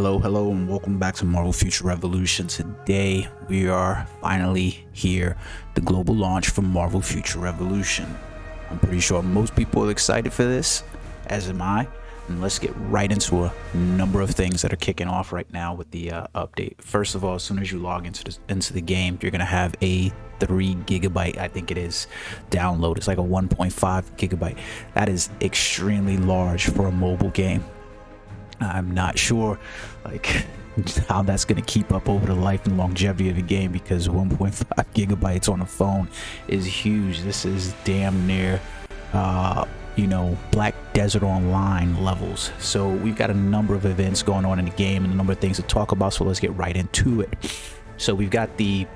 Hello, and welcome back to Marvel Future Revolution. Today, we are finally here, the global launch for Marvel Future Revolution. I'm pretty sure most people are excited for this, as am I. And let's get right into a number of things that are kicking off right now with the update. First of all, as soon as you log into the game, you're going to have a 3 gigabyte, I think it is, download. It's like a 1.5 gigabyte. That is extremely large for a mobile game. I'm not sure how that's going to keep up over the life and longevity of the game, because 1.5 gigabytes on a phone is huge. This is damn near Black Desert Online levels. So we've got a number of events going on in the game and a number of things to talk about, so let's get right into it. So we've got the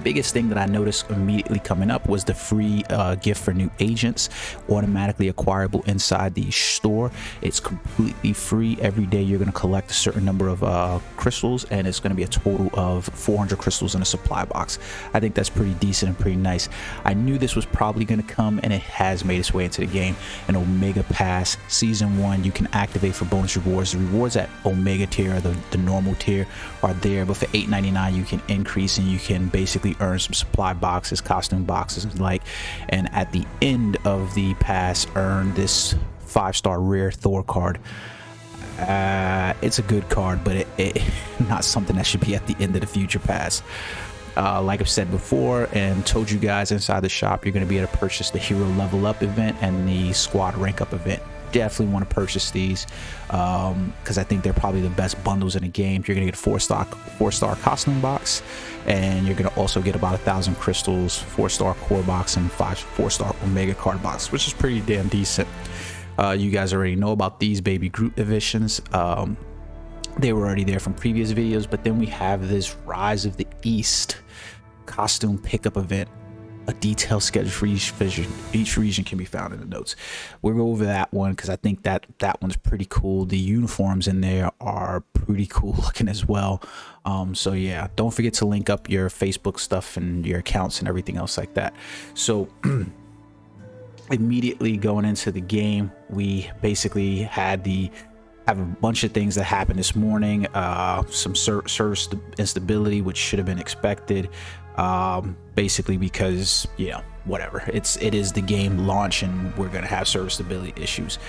biggest thing that I noticed immediately coming up was the free gift for new agents, automatically acquirable inside the store. It's completely free. Every day you're going to collect a certain number of crystals, and it's going to be a total of 400 crystals in a supply box. I think that's pretty decent and pretty nice. I knew this was probably going to come, and it has made its way into the game. An Omega Pass Season 1 you can activate for bonus rewards. The rewards at Omega tier, the normal tier, are there, but for $8.99 you can increase, and you can basically earn some supply boxes, costume boxes, and at the end of the pass earn this 5-star rare Thor card. It's a good card, but it not something that should be at the end of the future pass. Like I've said before and told you guys, inside the shop you're going to be able to purchase the hero level up event and the squad rank up event. Definitely want to purchase these because I think they're probably the best bundles in the game. You're gonna get a 4-star costume box, and you're gonna also get about 1,000 crystals, 4-star core box, and 4-star Omega card box, which is pretty damn decent. You guys already know about these baby Groot editions. They were already there from previous videos, but then we have this Rise of the East costume pickup event. A detailed schedule for each region can be found in the notes. We'll go over that one because I think that one's pretty cool. The uniforms in there are pretty cool looking as well. So yeah, don't forget to link up your Facebook stuff and your accounts and everything else like that. So immediately going into the game, we basically have a bunch of things that happened this morning. Some service instability, which should have been expected. Basically because whatever, it is the game launch and we're gonna have service stability issues.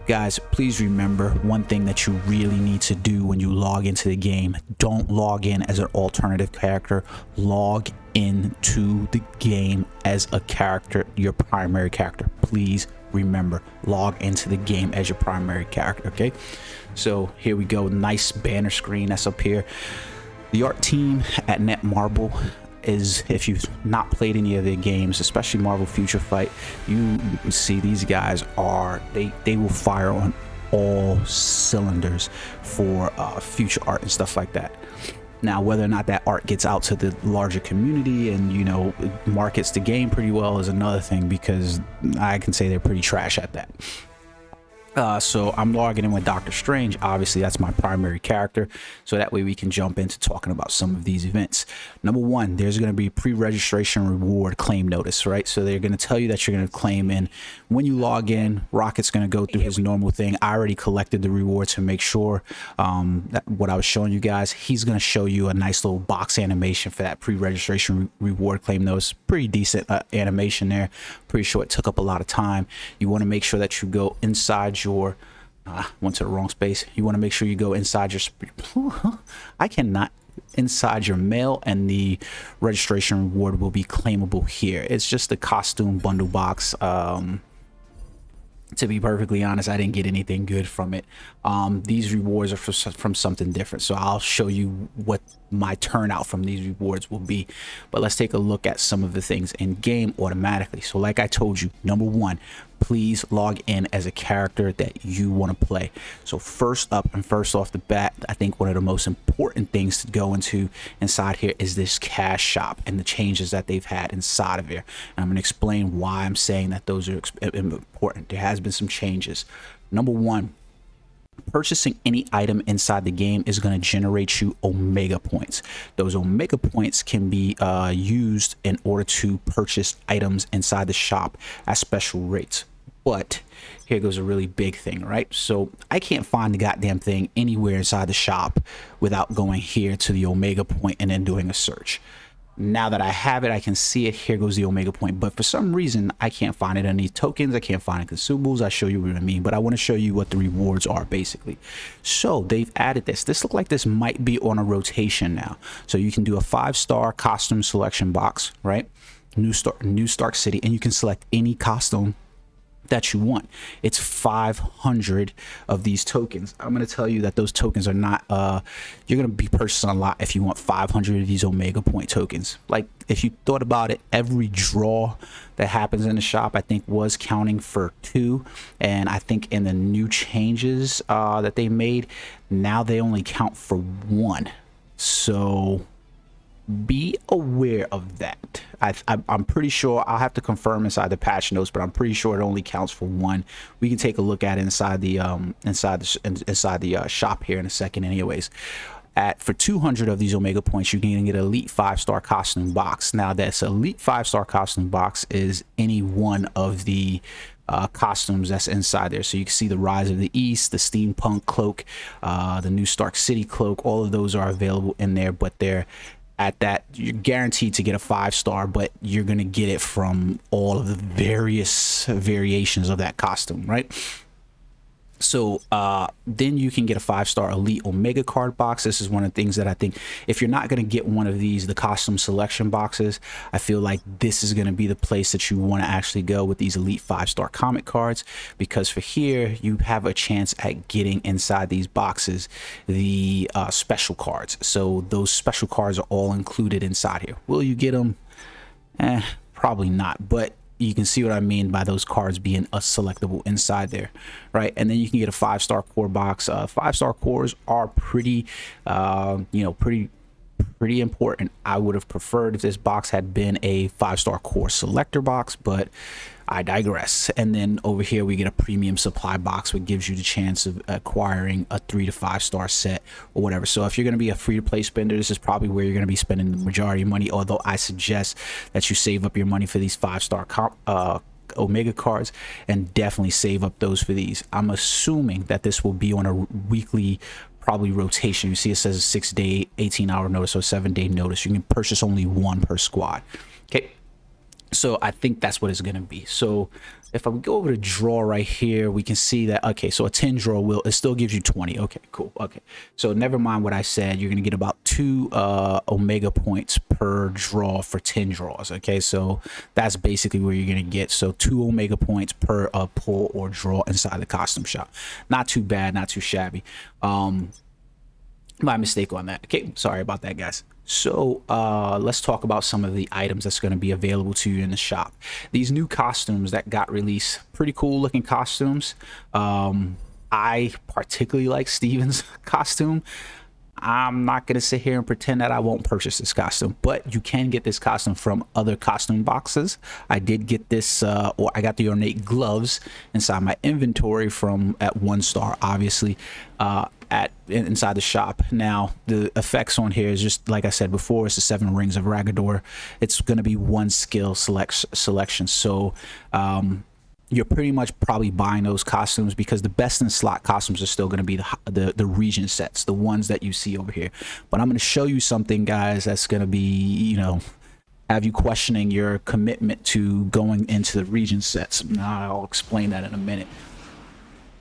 Guys, please remember one thing that you really need to do when you log into the game: don't log in as an alternative character. Log into the game as a character, your primary character. Please remember, log into the game as your primary character. Okay, so here we go. Nice banner screen that's up here. The art team at Netmarble is, if you've not played any of their games, especially Marvel Future Fight, you see these guys they will fire on all cylinders for future art and stuff like that. Now, whether or not that art gets out to the larger community and markets the game pretty well is another thing, because I can say they're pretty trash at that. So I'm logging in with Doctor Strange. Obviously, that's my primary character, so that way we can jump into talking about some of these events. Number one, there's going to be pre-registration reward claim notice, right? So they're going to tell you that you're going to claim in. When you log in, Rocket's going to go through his normal thing. I already collected the rewards to make sure that what I was showing you guys. He's going to show you a nice little box animation for that pre-registration reward claim notice. Pretty decent animation there. Pretty sure it took up a lot of time. You want to make sure that you go inside your went to the wrong space. You want to make sure you go inside your inside your mail, and the registration reward will be claimable here. It's just a costume bundle box. To be perfectly honest, I didn't get anything good from it. These rewards are from something different, so I'll show you what my turnout from these rewards will be. But let's take a look at some of the things in game automatically. So like I told you, number one, please log in as a character that you want to play. So first up and first off the bat, I think one of the most important things to go into inside here is this cash shop and the changes that they've had inside of here. And I'm going to explain why I'm saying that those are important. There has been some changes. Number one, purchasing any item inside the game is going to generate you Omega points. Those Omega points can be used in order to purchase items inside the shop at special rates. But here goes a really big thing, right? So I can't find the goddamn thing anywhere inside the shop without going here to the Omega point and then doing a search. Now that I have it, I can see it. Here goes the Omega point. But for some reason, I can't find it in these tokens. I can't find it in consumables. I'll show you what I mean. But I want to show you what the rewards are, basically. So they've added this. This looks like this might be on a rotation now. So you can do a 5-star costume selection box, right? New Stark City. And you can select any costume that you want. It's 500 of these tokens. I'm going to tell you that those tokens are not you're going to be purchasing a lot if you want 500 of these Omega point tokens. Like, if you thought about it, every draw that happens in the shop, I think, was counting for 2, and I think in the new changes that they made, now they only count for 1. So be aware of that. I'm pretty sure, I'll have to confirm inside the patch notes, but I'm pretty sure it only counts for 1. We can take a look at it inside the shop here in a second. Anyways, for 200 of these Omega points, you can get an elite 5-star costume box. Now, this elite 5-star costume box is any one of the costumes that's inside there. So you can see the Rise of the East, the Steampunk cloak, the New Stark City cloak. All of those are available in there, but they're at that, you're guaranteed to get a 5-star, but you're gonna get it from all of the various variations of that costume, right? So then you can get a 5-star elite Omega card box. This is one of the things that I think, if you're not going to get one of these, the costume selection boxes, I feel like this is going to be the place that you want to actually go with these elite 5-star comic cards, because for here you have a chance at getting inside these boxes the special cards. So those special cards are all included inside here. Will you get them? Probably not, but you can see what I mean by those cards being a selectable inside there, right? And then you can get a 5-star core box. 5-star cores are pretty, pretty important. I would have preferred if this box had been a 5-star core selector box, but I digress. And then over here we get a premium supply box, which gives you the chance of acquiring a 3 to 5-star set or whatever. So if you're going to be a free-to-play spender, this is probably where you're going to be spending the majority of money, although I suggest that you save up your money for these 5-star Omega cards, and definitely save up those for these. I'm assuming that this will be on a weekly probably rotation. You see it says a 6-day 18-hour notice or 7-day notice. You can purchase only 1 per squad. Okay, so I think that's what it's going to be. So if I go over to draw right here, we can see that, okay, so a 10 draw will, it still gives you 20. Okay, cool. Okay, so never mind what I said. You're going to get about 2 Omega points per draw for 10 draws. Okay, so that's basically where you're going to get. So 2 Omega points per pull or draw inside the costume shop. Not too bad, not too shabby. My mistake on that. Okay, sorry about that, guys. So let's talk about some of the items that's going to be available to you in the shop. These new costumes that got released, pretty cool looking costumes. I particularly like Steven's costume. I'm not going to sit here and pretend that I won't purchase this costume, but you can get this costume from other costume boxes. I did get this, or I got the ornate gloves inside my inventory from at 1-star, obviously, inside the shop. Now the effects on here is just like I said before, it's the 7 rings of Ragador. It's going to be 1 skill selection. So you're pretty much probably buying those costumes because the best in slot costumes are still going to be the region sets, the ones that you see over here. But I'm going to show you something, guys, that's going to be, you know, have you questioning your commitment to going into the region sets. I'll explain that in a minute.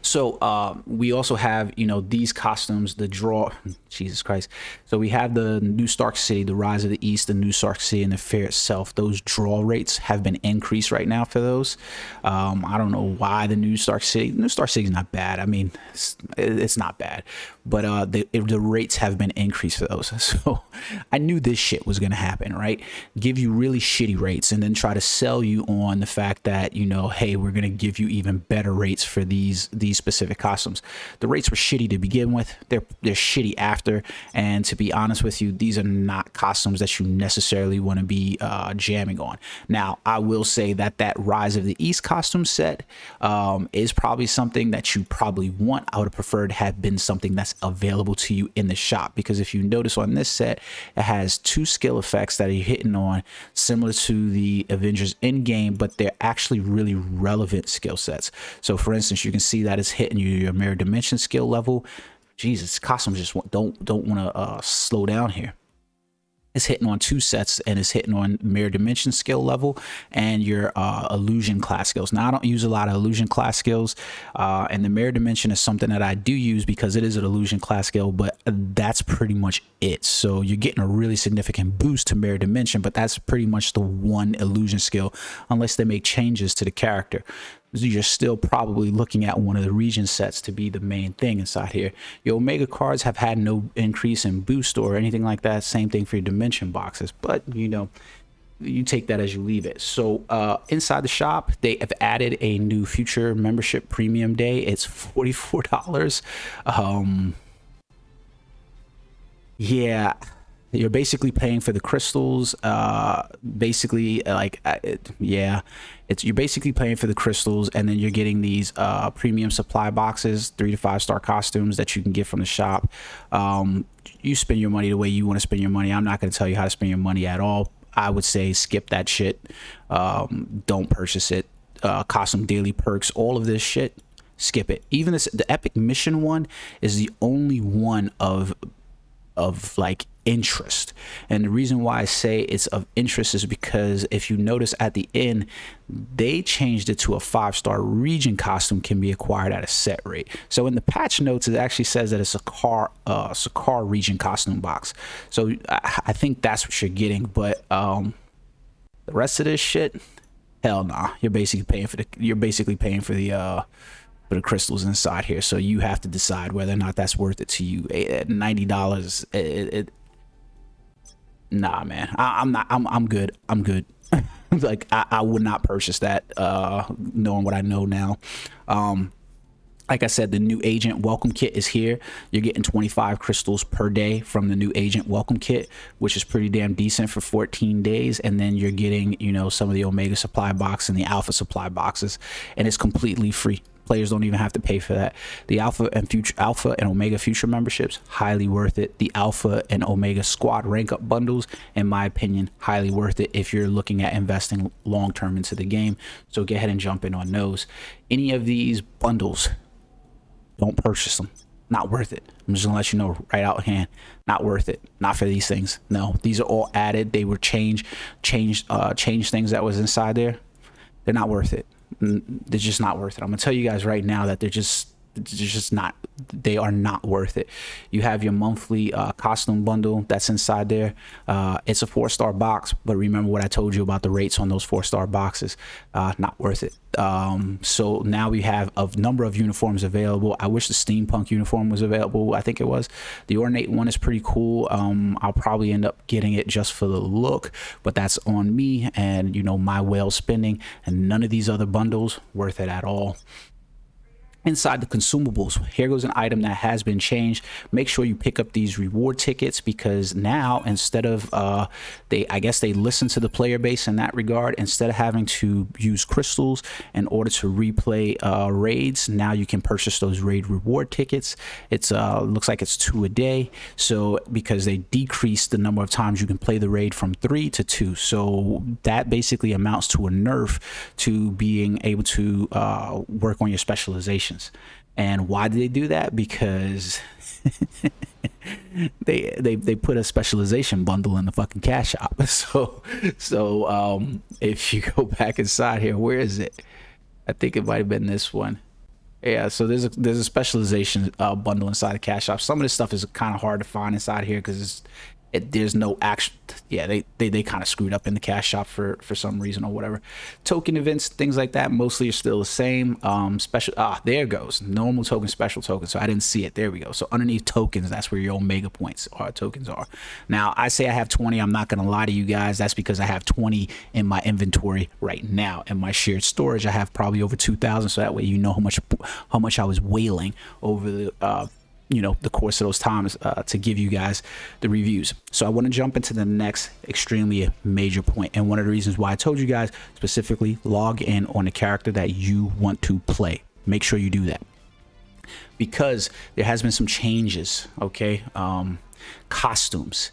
So we also have, you know, these costumes, the draw, Jesus Christ. So we have the New Stark City, the Rise of the East, the New Stark City, and the fair itself. Those draw rates have been increased right now for those. I don't know why the New Stark City is not bad. I mean, it's not bad, but the rates have been increased for those. So I knew this shit was going to happen, right? Give you really shitty rates and then try to sell you on the fact that, you know, hey, we're going to give you even better rates for these these specific costumes. The rates were shitty to begin with. They're shitty after, and to be honest with you, these are not costumes that you necessarily want to be jamming on. Now, I will say that Rise of the East costume set is probably something that you probably want. I would have preferred have been something that's available to you in the shop, because if you notice on this set, it has 2 skill effects that are hitting on similar to the Avengers Endgame, but they're actually really relevant skill sets. So for instance, you can see that it's hitting your mirror dimension skill level. Jesus, costumes just don't want to slow down here. It's hitting on 2 sets, and it's hitting on mirror dimension skill level and your illusion class skills. Now, I don't use a lot of illusion class skills, and the mirror dimension is something that I do use because it is an illusion class skill, but that's pretty much it. So you're getting a really significant boost to mirror dimension, but that's pretty much the one illusion skill, unless they make changes to the character. You're still probably looking at one of the region sets to be the main thing inside here. Your Omega cards have had no increase in boost or anything like that. Same thing for your dimension boxes, but you know, you take that as you leave it. So inside the shop, they have added a new future membership premium day. It's $44. Yeah, you're basically paying for the crystals. Basically, like, yeah, you're basically paying for the crystals, and then you're getting these premium supply boxes, 3 to 5 star costumes that you can get from the shop. You spend your money the way you want to spend your money. I'm not going to tell you how to spend your money at all. I would say skip that shit. Don't purchase it. Costume daily perks, all of this shit, skip it. Even the epic mission one is the only one of like interest, and the reason why I say it's of interest is because if you notice at the end, they changed it to a 5-star region costume can be acquired at a set rate. So in the patch notes, it actually says that it's a car region costume box. So I think that's what you're getting, but the rest of this shit, hell nah. You're basically paying for the crystals inside here. So you have to decide whether or not that's worth it to you. At $90, nah, man. I'm good. Like, I would not purchase that, knowing what I know now. Like I said, the new agent welcome kit is here. You're getting 25 crystals per day from the new agent welcome kit, which is pretty damn decent for 14 days. And then you're getting, you know, some of the Omega supply box and the Alpha supply boxes, and it's completely free. Players don't even have to pay for that. The Alpha and Omega future memberships, highly worth it. The Alpha and Omega squad rank up bundles, in my opinion, highly worth it if you're looking at investing long term into the game. So go ahead and jump in on those. Any of these bundles, don't purchase them. Not worth it. I'm just gonna let you know right out hand. Not worth it. Not for these things. No, these are all added. They were changed things that was inside there. They're not worth it. They're just not worth it. I'm gonna tell you guys right now that they're just not, they are not worth it. You have your monthly costume bundle that's inside there. It's a 4-star box, but remember what I told you about the rates on those 4-star boxes. Not worth it. So now we have a number of uniforms available. I wish the steampunk uniform was available. I think it was. The ornate one is pretty cool. I'll probably end up getting it just for the look, but that's on me and, you know, my whale spending. And none of these other bundles worth it at all. Inside the consumables, here goes an item that has been changed. Make sure you pick up these reward tickets, because now instead of I guess they listen to the player base in that regard. Instead of having to use crystals in order to replay raids, now you can purchase those raid reward tickets. It's looks like it's 2 a day, so because they decreased the number of times you can play the raid from 3 to 2, so that basically amounts to a nerf to being able to work on your specializations. And why did they do that? Because they put a specialization bundle in the fucking cash shop. So if you go back inside here, where is it? I think it might have been this one. Yeah, so there's a specialization bundle inside the cash shop. Some of this stuff is kind of hard to find inside here because there's no action. Yeah, they kind of screwed up in the cash shop for some reason or whatever. Token events, things like that, mostly are still the same. Special, there it goes, normal token, special token. So I didn't see it. There we go. So underneath tokens, that's where your omega points are, tokens are. Now I say I have 20. I'm not gonna lie to you guys, that's because I have 20 in my inventory right now. In my shared storage, I have probably over 2,000. So that way you know how much I was whaling over the the course of those times to give you guys the reviews. So I want to jump into the next extremely major point, and one of the reasons why I told you guys specifically log in on the character that you want to play. Make sure you do that, because there has been some changes. Okay, costumes.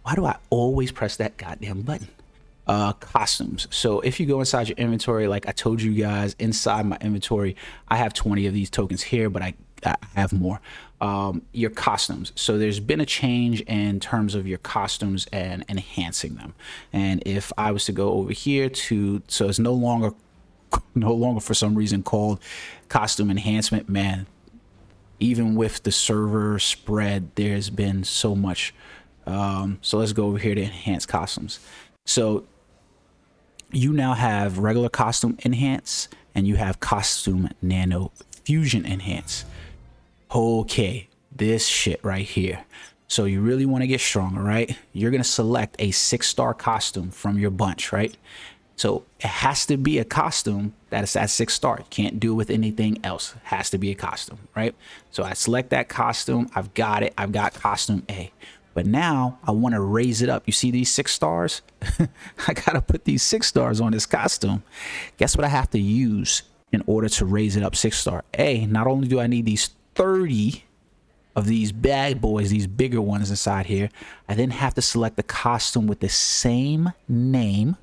Why do I always press that goddamn button? Costumes. So if you go inside your inventory, like I told you guys, inside my inventory I have 20 of these tokens here, but I have more. Your costumes. So there's been a change in terms of your costumes and enhancing them. And if I was to go over here to, so it's no longer for some reason called costume enhancement, man. Even with the server spread, there's been so much. So let's go over here to enhance costumes. So you now have regular costume enhance, and you have costume nano fusion enhance. Okay, this shit right here. So you really want to get stronger, right? You're going to select a 6-star costume from your bunch, right? So it has to be a costume that is at 6-star. You can't do it with anything else. It has to be a costume, right? So I select that costume. I've got it. I've got costume A. But now I want to raise it up. You see these 6 stars? I got to put these 6 stars on this costume. Guess what I have to use in order to raise it up 6-star? Not only do I need these 30 of these bad boys, these bigger ones inside here, I then have to select the costume with the same name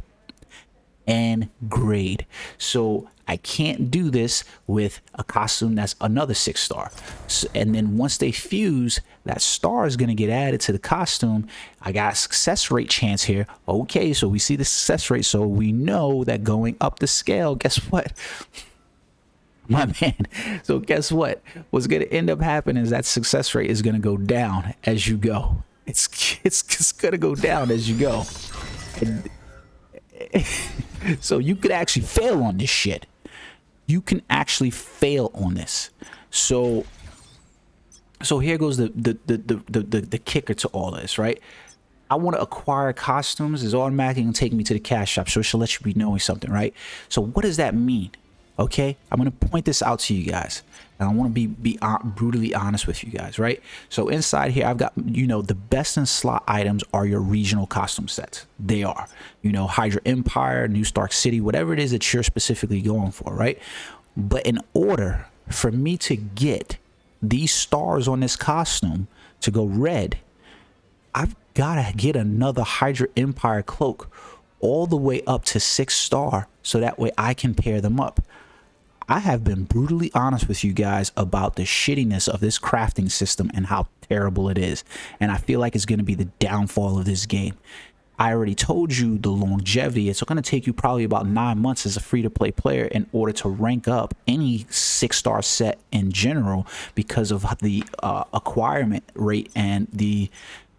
and grade. So I can't do this with a costume that's another 6-star. So, and then once they fuse, that star is going to get added to the costume. I got a success rate chance here. Okay, so we see the success rate, so we know that going up the scale, guess what? My man. So guess what? What's going to end up happening is that success rate is going to go down as you go. It's going to go down as you go. So you could actually fail on this shit. You can actually fail on this. So here goes the kicker to all of this, right? I want to acquire costumes is automatically going to take me to the cash shop. So it should let you be knowing something, right? So what does that mean? Okay, I'm going to point this out to you guys, and I want to be brutally honest with you guys, right? So inside here, I've got, the best in slot items are your regional costume sets. They are, Hydra Empire, New Stark City, whatever it is that you're specifically going for, right? But in order for me to get these stars on this costume to go red, I've got to get another Hydra Empire cloak all the way up to 6-star, so that way I can pair them up. I have been brutally honest with you guys about the shittiness of this crafting system and how terrible it is. And I feel like it's going to be the downfall of this game. I already told you the longevity. It's going to take you probably about 9 months as a free-to-play player in order to rank up any 6-star set in general, because of the acquirement rate and the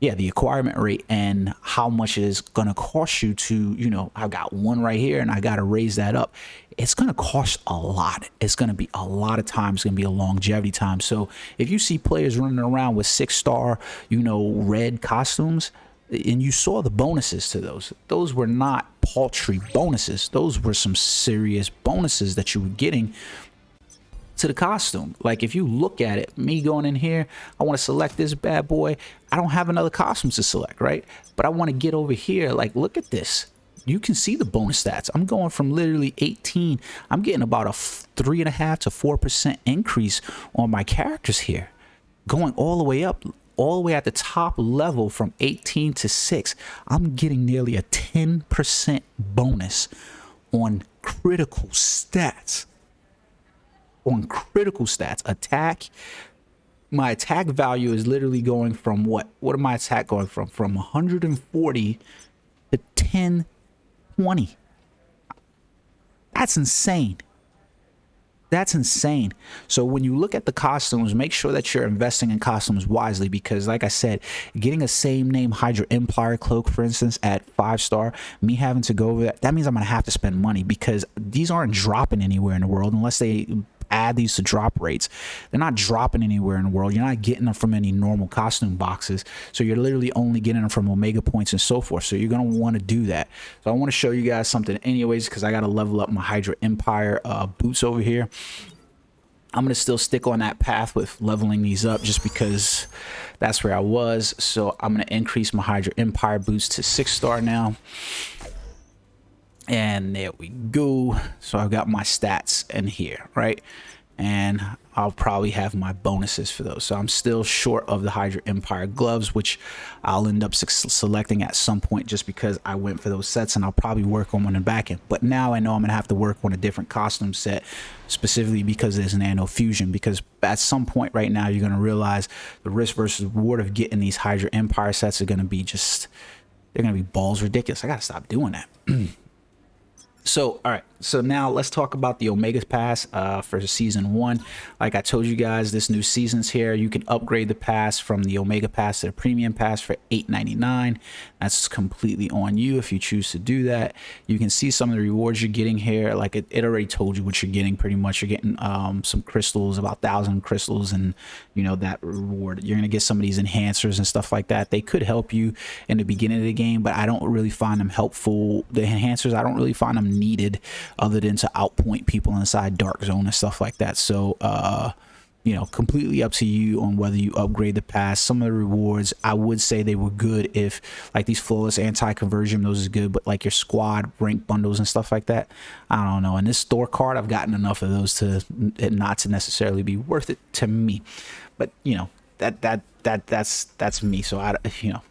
acquirement rate and how much it is going to cost you to, I've got one right here and I got to raise that up. It's going to cost a lot. It's going to be a lot of time. It's going to be a longevity time. So if you see players running around with 6-star, red costumes, and you saw the bonuses to those were not paltry bonuses. Those were some serious bonuses that you were getting to the costume. Like if you look at it, me going in here, I want to select this bad boy. I don't have another costume to select, right? But I want to get over here. Like, look at this. You can see the bonus stats. I'm going from literally 18. I'm getting about a 3.5 to 4% increase on my characters here, going all the way up, all the way at the top level from 18 to 6. I'm getting nearly a 10% bonus on critical stats. Attack. My attack value is literally going from what am my attack going from 140 to 1020. That's insane. That's insane. So when you look at the costumes, make sure that you're investing in costumes wisely, because like I said, getting a same name Hydra Empire cloak, for instance, at 5-star, me having to go over that means I'm gonna have to spend money, because these aren't dropping anywhere in the world unless they add these to drop rates. They're not dropping anywhere in the world. You're not getting them from any normal costume boxes, so you're literally only getting them from Omega points and so forth. So you're gonna want to do that. So I want to show you guys something anyways, because I got to level up my Hydra Empire boots over here. I'm gonna still stick on that path with leveling these up just because that's where I was. So I'm gonna increase my Hydra Empire boots to 6-star now. And there we go. So I've got my stats in here, right? And I'll probably have my bonuses for those. So I'm still short of the Hydra Empire gloves, which I'll end up selecting at some point just because I went for those sets, and I'll probably work on one in the back end. But now I know I'm gonna have to work on a different costume set, specifically because there's nano fusion, because at some point right now you're gonna realize the risk versus reward of getting these Hydra Empire sets are gonna be just, they're gonna be balls ridiculous. I gotta stop doing that. So, all right, so now let's talk about the Omega Pass for season 1. Like I told you guys, this new season's here. You can upgrade the pass from the Omega Pass to the Premium Pass for $8.99. That's completely on you if you choose to do that. You can see some of the rewards you're getting here. Like it already told you what you're getting pretty much. You're getting some crystals, about 1,000 crystals, and you know that reward. You're gonna get some of these enhancers and stuff like that. They could help you in the beginning of the game, but I don't really find them helpful. The enhancers, I don't really find them needed other than to outpoint people inside dark zone and stuff like that. So you know, completely up to you on whether you upgrade the pass. Some of the rewards, I would say they were good, if like these flawless anti-conversion, those is good, but like your squad rank bundles and stuff like that, I don't know. And this store card, I've gotten enough of those to it not to necessarily be worth it to me. But you know, that's me. So I, you know,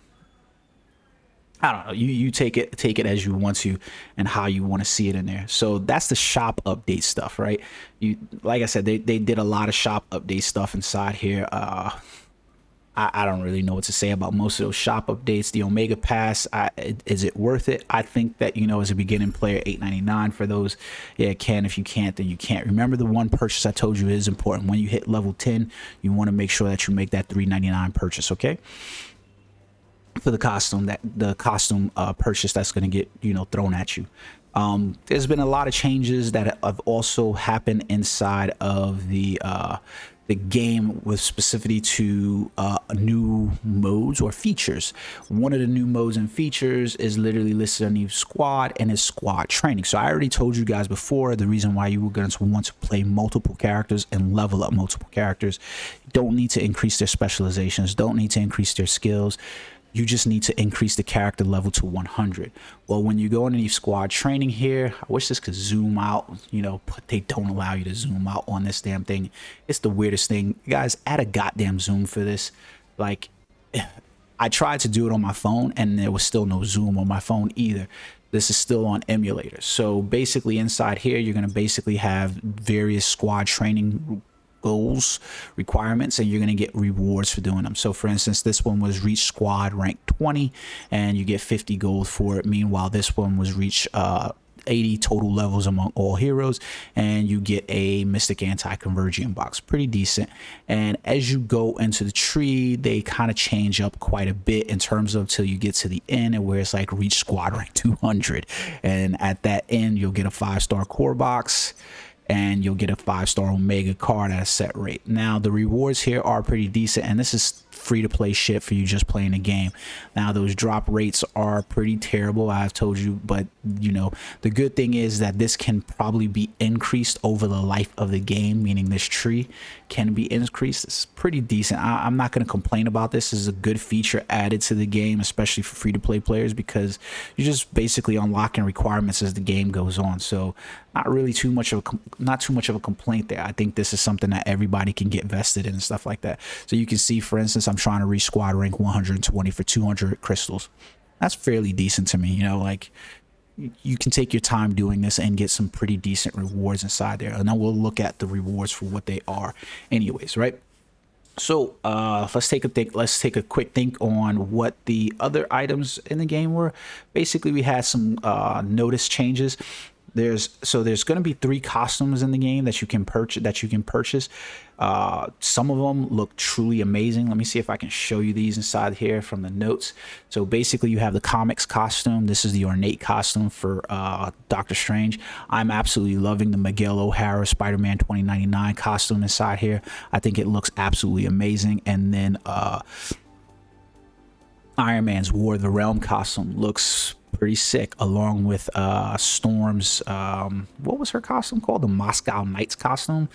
I don't know. You take it as you want to and how you want to see it in there. So that's the shop update stuff, right? You, like I said, they did a lot of shop update stuff inside here. I don't really know what to say about most of those shop updates. The Omega Pass, is it worth it? I think that, you know, as a beginning player, $8.99 for those. Yeah, it can. If you can't, then you can't. Remember, the one purchase I told you is important. When you hit level 10, you want to make sure that you make that $3.99 purchase, okay? For the costume, that the costume purchase that's going to get, you know, thrown at you. There's been a lot of changes that have also happened inside of the game with specificity to new modes or features. One of the new modes and features is literally listed on the squad, and is squad training. So I already told you guys before the reason why you were going to want to play multiple characters and level up multiple characters. You don't need to increase their specializations, don't need to increase their skills. You just need to increase the character level to 100. Well, when you go underneath squad training here, I wish this could zoom out, you know, but they don't allow you to zoom out on this damn thing. It's the weirdest thing. Guys, add a goddamn zoom for this. Like, I tried to do it on my phone and there was still no zoom on my phone either. This is still on emulator. So basically inside here, you're going to basically have various squad training goals, requirements, and you're going to get rewards for doing them. So for instance, this one was reach squad rank 20 and you get 50 gold for it. Meanwhile, this one was reach 80 total levels among all heroes, and you get a mystic anti-convergent box. Pretty decent. And as you go into the tree, they kind of change up quite a bit in terms of till you get to the end, and where it's like reach squad rank 200, and at that end you'll get a 5-star core box and you'll get a 5-star Omega card at a set rate. Now the rewards here are pretty decent, and this is free to play shit for you just playing the game. Now those drop rates are pretty terrible, I've told you, but you know, the good thing is that this can probably be increased over the life of the game, meaning this tree can be increased. It's pretty decent. I'm not going to complain about this. This is a good feature added to the game, especially for free to play players, because you're just basically unlocking requirements as the game goes on. So not really too much of a complaint there. I think this is something that everybody can get vested in and stuff like that. So you can see, for instance, I'm trying to reach squad rank 120 for 200 crystals. That's fairly decent to me, you know, like you can take your time doing this and get some pretty decent rewards inside there. And then we'll look at the rewards for what they are anyways, right? So let's take a quick think on what the other items in the game were. Basically, we had some notice changes. There's going to be 3 costumes in the game that you can purchase. Some of them look truly amazing. Let me see if I can show you these inside here from the notes. So basically you have the comics costume. This is the ornate costume for Doctor Strange. I'm absolutely loving the Miguel O'Hara Spider-Man 2099 costume inside here. I think it looks absolutely amazing. And then Iron Man's War of the Realm costume looks pretty sick, along with Storm's what was her costume called? The Moscow Knights costume.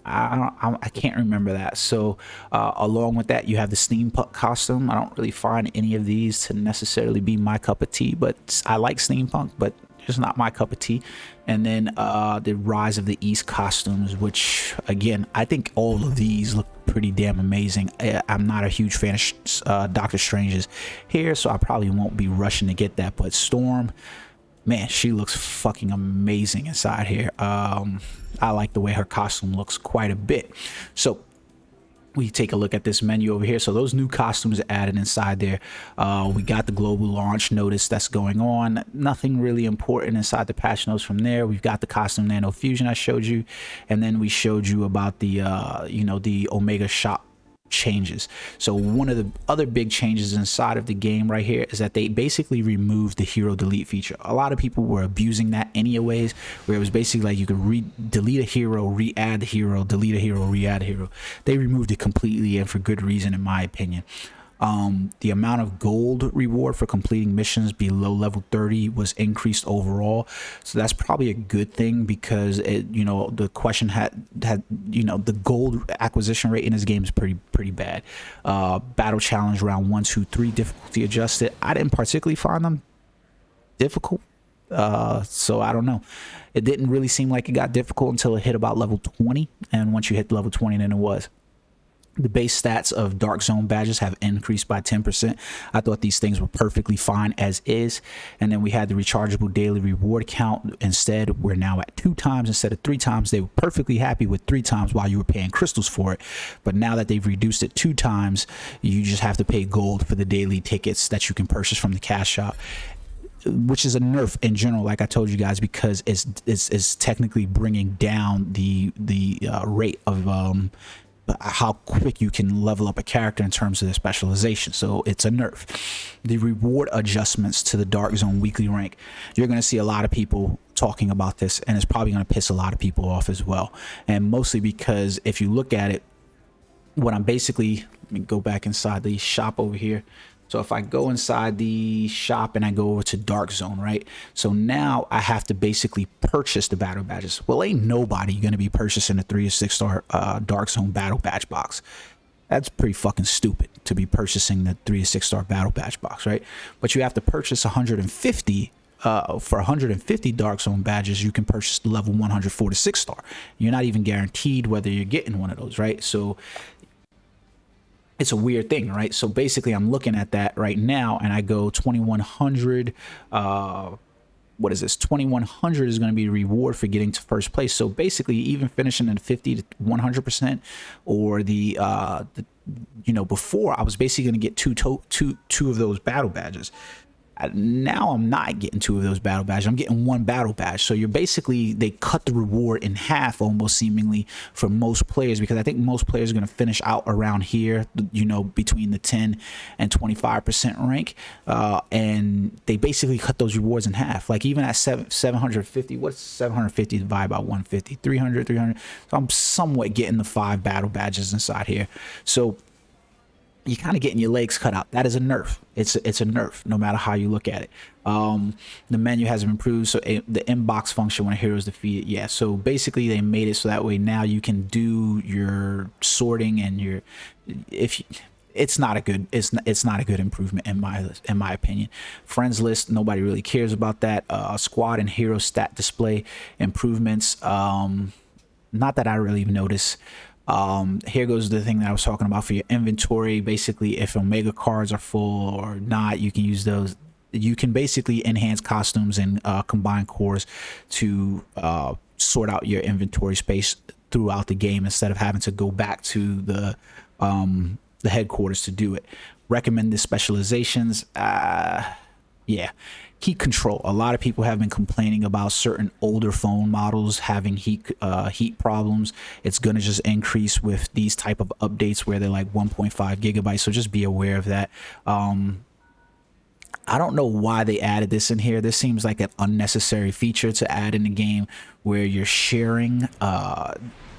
I can't remember that. So along with that, you have the steampunk costume. I don't really find any of these to necessarily be my cup of tea, but I like steampunk, but just not my cup of tea. And then the Rise of the East costumes, which again, I think all of these look pretty damn amazing. I'm not a huge fan of Doctor Strange's hair, so I probably won't be rushing to get that. But Storm, man, she looks fucking amazing inside here. I like the way her costume looks quite a bit. So we take a look at this menu over here. So those new costumes are added inside there. We got the global launch notice that's going on. Nothing really important inside the patch notes from there. We've got the costume nano fusion I showed you, and then we showed you about the the Omega shop changes. So one of the other big changes inside of the game right here is that they basically removed the hero delete feature. A lot of people were abusing that anyways, where it was basically like you could delete a hero, re-add the hero, delete a hero, re-add a hero. They removed it completely, and for good reason in my opinion. The amount of gold reward for completing missions below level 30 was increased overall, so that's probably a good thing, because the question had the gold acquisition rate in this game is pretty bad. Battle challenge round 1, 2, 3 difficulty adjusted. I didn't particularly find them difficult, so I don't know. It didn't really seem like it got difficult until it hit about level 20, and once you hit level 20, then it was. The base stats of Dark Zone badges have increased by 10%. I thought these things were perfectly fine as is. And then we had the rechargeable daily reward count. Instead, we're now at 2 times instead of 3 times. They were perfectly happy with 3 times while you were paying crystals for it. But now that they've reduced it 2 times, you just have to pay gold for the daily tickets that you can purchase from the cash shop, which is a nerf in general, like I told you guys, because it's technically bringing down the rate of how quick you can level up a character in terms of their specialization. So it's a nerf. The reward adjustments to the Dark Zone weekly rank, you're going to see a lot of people talking about this, and it's probably going to piss a lot of people off as well. And mostly because if you look at it, what I'm basically, let me go back inside the shop over here. So if I go inside the shop and I go over to Dark Zone, right? So now I have to basically purchase the battle badges. Well, ain't nobody going to be purchasing a 3 or 6 star Dark Zone battle badge box. That's pretty fucking stupid to be purchasing the 3 or 6 star battle badge box, right? But you have to purchase 150. For 150 Dark Zone badges, you can purchase the level 104 to 6 star. You're not even guaranteed whether you're getting one of those, right? So it's a weird thing, right? So basically I'm looking at that right now and I go 2100. What is this? 2100 is going to be a reward for getting to first place. So basically even finishing in 50 to 100%, or before I was basically going to get two of those battle badges. Now I'm not getting 2 of those battle badges. I'm getting 1 battle badge. So you're basically, they cut the reward in half almost seemingly for most players, because I think most players are going to finish out around here, between the 10 and 25% rank. And they basically cut those rewards in half. Like even at 750, what's 750 divided by 150? 300. So I'm somewhat getting the 5 battle badges inside here. So you're kind of getting your legs cut out. That is a nerf. It's a nerf, no matter how you look at it. The menu has improved, so the inbox function when a hero is defeated. Yeah, so basically they made it so that way now you can do your sorting and it's not a good improvement in my opinion. Friends list, nobody really cares about that. Squad and hero stat display improvements. Not that I really notice. Here goes the thing that I was talking about for your inventory. Basically, if Omega cards are full or not, you can use those. You can basically enhance costumes and combine cores to sort out your inventory space throughout the game instead of having to go back to the headquarters to do it. Recommended specializations. Yeah, heat control. A lot of people have been complaining about certain older phone models having heat problems. It's going to just increase with these type of updates where they're like 1.5 gigabytes. So just be aware of that. I don't know why they added this in here. This seems like an unnecessary feature to add in the game where you're sharing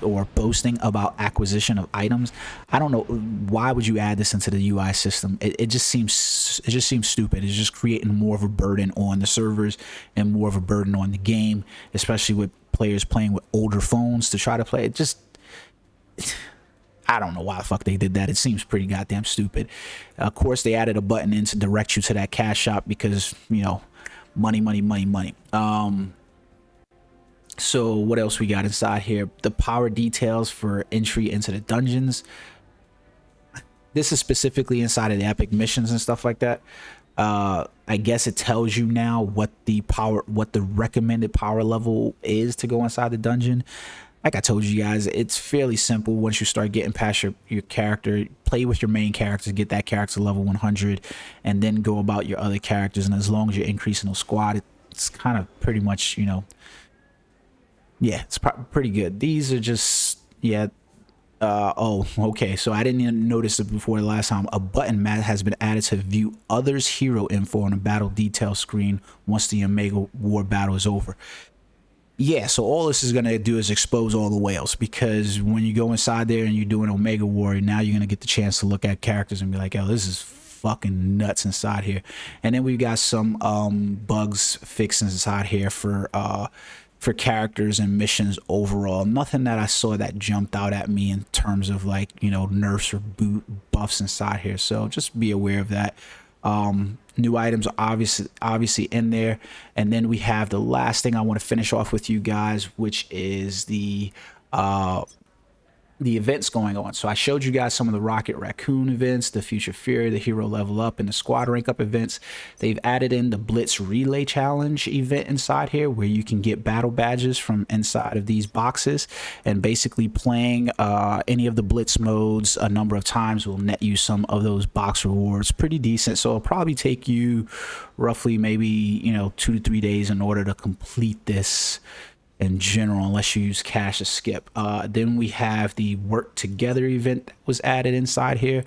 or boasting about acquisition of items. I don't know why would you add this into the UI system. It just seems stupid. It's just creating more of a burden on the servers and more of a burden on the game, especially with players playing with older phones to try to play it. Just I don't know why the fuck they did that. It seems pretty goddamn stupid. Of course, they added a button in to direct you to that cash shop because, you know, money. So what else we got inside here? The power details for entry into the dungeons. This is specifically inside of the epic missions and stuff like that. I guess it tells you now what the recommended power level is to go inside the dungeon. Like I told you guys, it's fairly simple. Once you start getting past your character, play with your main character, get that character level 100, and then go about your other characters. And as long as you're increasing the squad, it's kind of pretty much, you know, yeah, it's pretty good. These are just, yeah. Oh, okay. So I didn't even notice it before the last time. A button mat has been added to view others' hero info on the battle detail screen once the Omega War battle is over. Yeah, so all this is going to do is expose all the whales, because when you go inside there and you're doing Omega Warrior, now you're going to get the chance to look at characters and be like, yo, this is fucking nuts inside here. And then we've got some bugs fixed inside here for characters and missions overall. Nothing that I saw that jumped out at me in terms of, like, you know, nerfs or buffs inside here. So just be aware of that. New items are obviously in there. And then we have the last thing I want to finish off with you guys, which is the events going on. So I showed you guys some of the Rocket Raccoon events, the Future Fury, the Hero Level Up, and the Squad Rank Up events. They've added in the Blitz Relay Challenge event inside here, where you can get battle badges from inside of these boxes, and basically playing any of the Blitz modes a number of times will net you some of those box rewards. Pretty decent. So it'll probably take you roughly maybe, you know, 2 to 3 days in order to complete this in general, unless you use cash to skip. Then we have the Work Together event that was added inside here.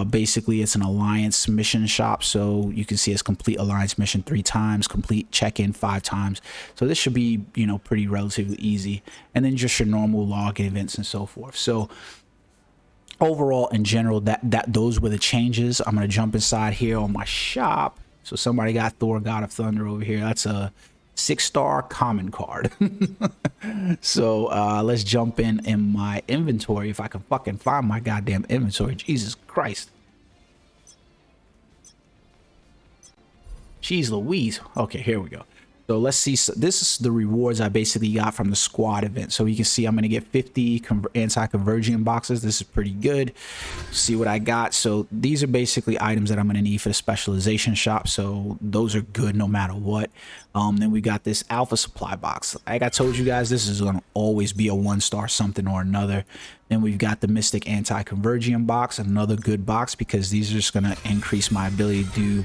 Basically, it's an alliance mission shop, so you can see it's complete alliance mission 3 times, complete check-in 5 times. So this should be, you know, pretty relatively easy. And then just your normal login events and so forth. So overall, in general, those were the changes. I'm gonna jump inside here on my shop. So somebody got Thor God of Thunder over here. That's a 6-star common card. So let's jump in my inventory, if I can fucking find my goddamn inventory. Jesus Christ. Jeez Louise. Okay, here we go. So let's see. So this is the rewards I basically got from the squad event. So you can see I'm going to get 50 anti-convergent boxes. This is pretty good. See what I got. So these are basically items that I'm going to need for the specialization shop. So those are good no matter what. Then we got this alpha supply box. Like I told you guys, this is going to always be a 1-star something or another. Then we've got the Mystic Anti-Convergent box, another good box, because these are just going to increase my ability to do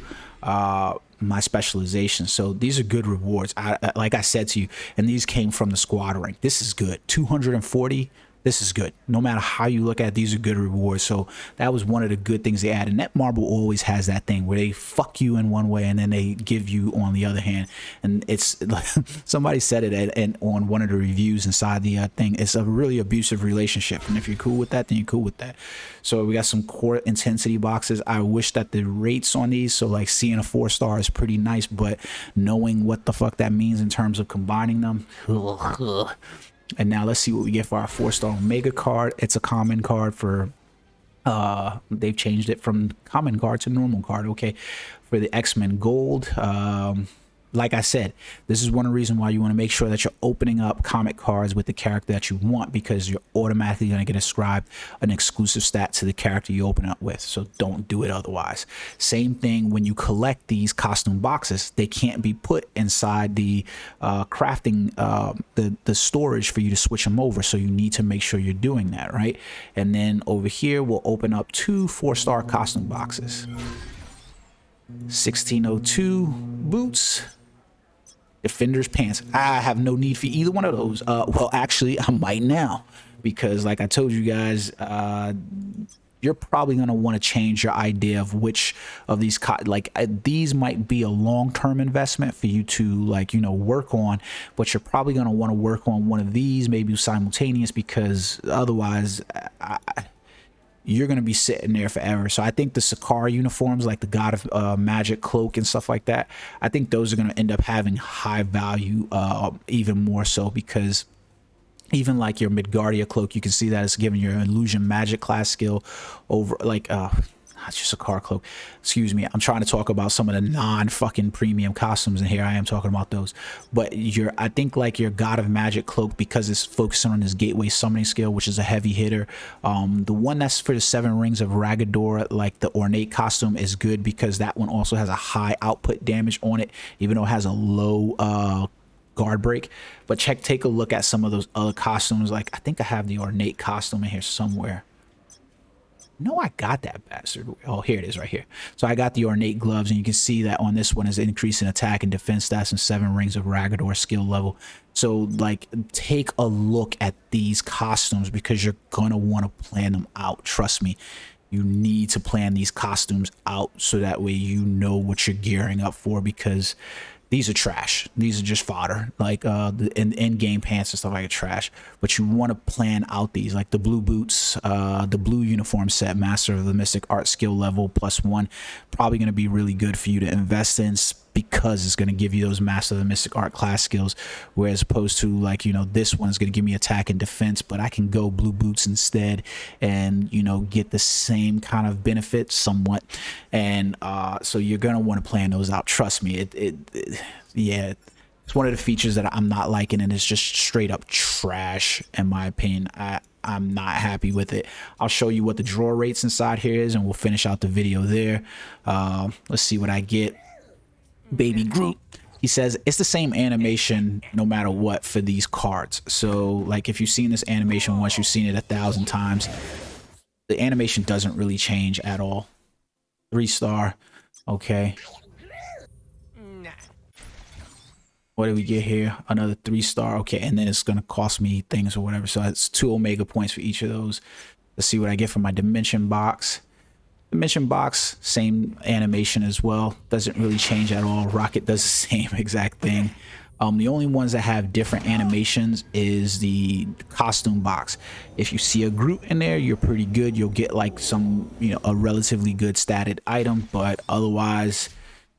my specialization. So these are good rewards. Like I said to you, and these came from the squad rank. This is good. 240. This is good. No matter how you look at it, these are good rewards. So that was one of the good things they added. Netmarble always has that thing where they fuck you in one way and then they give you on the other hand. And it's like somebody said it and on one of the reviews inside the thing. It's a really abusive relationship. And if you're cool with that, then you're cool with that. So we got some core intensity boxes. I wish that the rates on these, so like seeing a 4-star is pretty nice, but knowing what the fuck that means in terms of combining them. And now let's see what we get for our 4-star Omega card. It's a common card for they've changed it from common card to normal card. Okay, for the X-Men Gold, like I said, this is one of the reasons why you want to make sure that you're opening up comic cards with the character that you want, because you're automatically going to get ascribed an exclusive stat to the character you open up with. So don't do it otherwise. Same thing when you collect these costume boxes, they can't be put inside the crafting, the storage for you to switch them over. So you need to make sure you're doing that, right? And then over here, we'll open up 2 4-star costume boxes. 1602 boots. Defender's pants. I have no need for either one of those. Well, actually, I might now, because like I told you guys, you're probably going to want to change your idea of which of these these might be a long-term investment for you to, like, you know, work on, but you're probably going to want to work on one of these maybe simultaneous, because otherwise you're going to be sitting there forever. So I think the Sakara uniforms, like the God of Magic cloak and stuff like that, I think those are going to end up having high value, even more so, because even like your Midgardia cloak, you can see that it's giving your illusion magic class skill over, like, it's just a car cloak. Excuse me. I'm trying to talk about some of the non-fucking premium costumes, and here I am talking about those. But I think like your God of Magic cloak, because it's focusing on this gateway summoning skill, which is a heavy hitter. The one that's for the 7 rings of Ragador, like the ornate costume, is good because that one also has a high output damage on it, even though it has a low guard break. But take a look at some of those other costumes. Like, I think I have the ornate costume in here somewhere. No, I got that bastard. Oh, here it is right here. So I got the ornate gloves, and you can see that on this one is increasing attack and defense stats and 7 rings of Ragador skill level. So like, take a look at these costumes, because you're gonna want to plan them out. Trust me, you need to plan these costumes out so that way you know what you're gearing up for, because these are trash. These are just fodder. Like the in-game pants and stuff like trash. But you want to plan out these, like the blue boots, the blue uniform set, Master of the Mystic Art skill level +1. Probably going to be really good for you to invest in, because it's going to give you those Master of the Mystic Art class skills, whereas opposed to, like, you know, this one's going to give me attack and defense, but I can go blue boots instead and, you know, get the same kind of benefits somewhat. And so you're going to want to plan those out. Trust me, yeah, it's one of the features that I'm not liking, and it's just straight up trash in my opinion. I'm not happy with it. I'll show you what the draw rates inside here is, and we'll finish out the video there. Let's see what I get. Baby Groot, he says it's the same animation no matter what for these cards. So like, if you've seen this animation once, you've seen it 1,000 times. The animation doesn't really change at all. 3-star. Okay, what do we get here? Another 3-star. Okay, and then it's gonna cost me things or whatever, so it's 2 Omega points for each of those. Let's see what I get from my dimension box. Dimension box, same animation as well, doesn't really change at all. Rocket does the same exact thing. The only ones that have different animations is the costume box. If you see a Groot in there, you're pretty good. You'll get like some, you know, a relatively good statted item, but otherwise,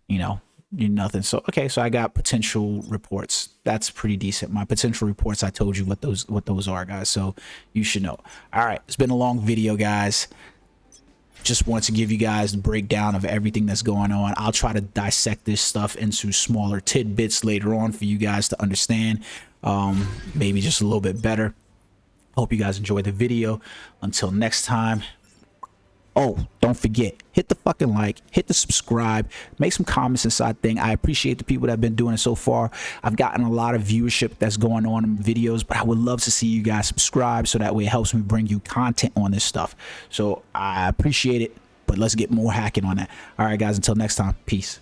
you know, you're nothing. So okay, so I got potential reports. That's pretty decent. My potential reports, I told you what those are, guys, so you should know. All right, it's been a long video, guys. Just want to give you guys the breakdown of everything that's going on. I'll try to dissect this stuff into smaller tidbits later on for you guys to understand, maybe just a little bit better. Hope you guys enjoyed the video. Until next time. Oh, don't forget, hit the fucking like, hit the subscribe, make some comments inside thing. I appreciate the people that have been doing it so far. I've gotten a lot of viewership that's going on in videos, but I would love to see you guys subscribe, so that way it helps me bring you content on this stuff. So I appreciate it, but let's get more hacking on that. All right, guys, until next time, peace.